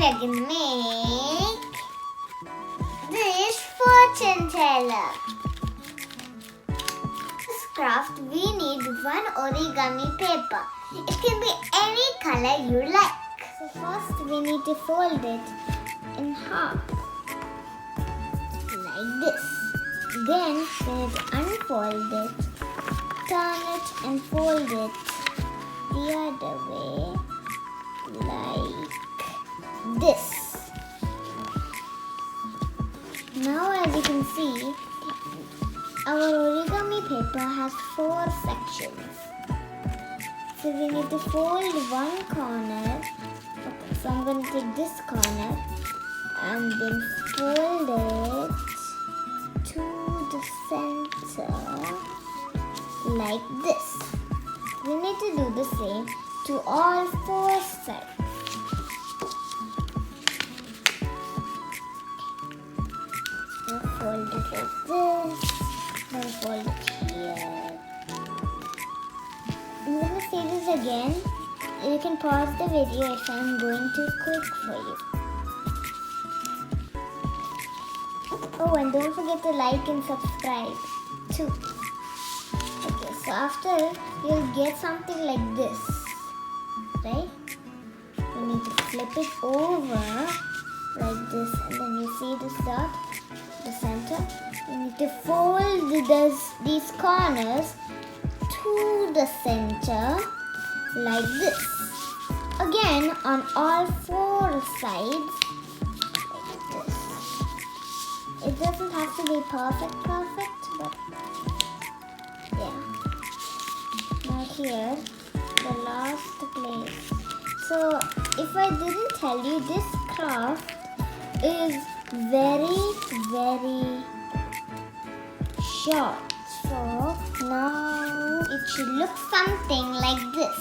are going to make this fortune teller. This craft, we need one origami paper. It can be any color you like. So first we need to fold it in half like this. Then we need to unfold it, turn it and fold it the other way like this. Now as you can see, our origami paper has 4 sections. So we need to fold one corner. Okay, so I'm going to take this corner and then fold it to the center like this. We need to do the same to all 4 sides. Now fold it like this. Now fold it here. I'm going to say this again. You can pause the video if I'm going too quick for you. Oh, and don't forget to like and subscribe too. Okay, so after you'll get something like this, right? You need to flip it over like this, and then you see this dot, the center. You need to fold these corners to the center like this. Again on all 4 sides like this. It doesn't have to be perfect, but yeah. Now here, the last place. So if I didn't tell you, this craft is very, very short. So now it should look something like this.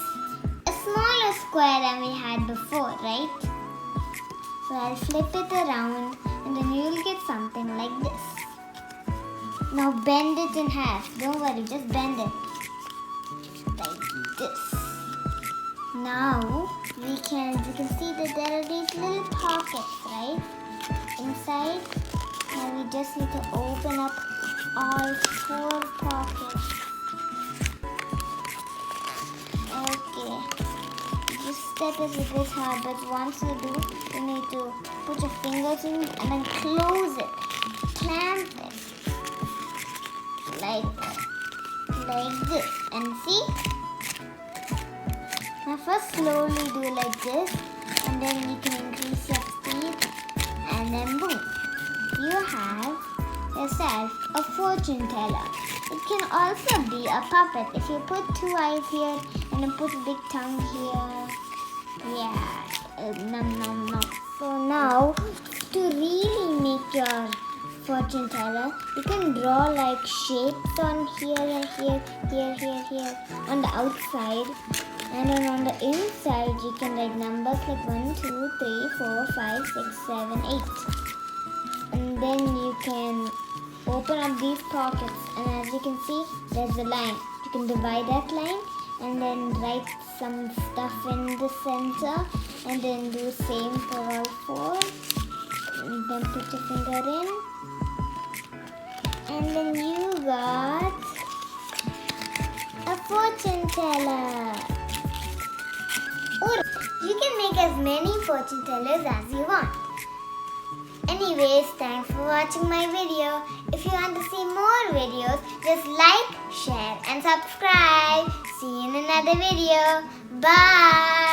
A smaller square than we had before, right? So I'll flip it around and then you'll get something like this. Now bend it in half. Don't worry, just bend it. Like this. Now you can see that there are these little pockets, right? Inside. Now we just need to open up all 4 pockets. Okay. This step is a bit hard, but once you do, you need to put your fingers in and then close it. Clamp it. Like this. And see? Now first slowly do like this, and then you can increase your speed, and then boom. You have yourself a fortune teller. It can also be a puppet. If you put 2 eyes here and then put a big tongue here. Yeah, nom nom nom. So now, to really make your fortune teller, you can draw like shapes on here and here on the outside. And then on the inside, you can write numbers like 1, 2, 3, 4, 5, 6, 7, 8. And then you can open up these pockets, and as you can see, there's a line. You can divide that line and then write some stuff in the center, and then do same for all 4. And then put your finger in, and then you got a fortune teller. Or you can make as many fortune tellers as you want. Anyways, thanks for watching my video. If you want to see more videos, just like, share and subscribe. See you in another video. Bye.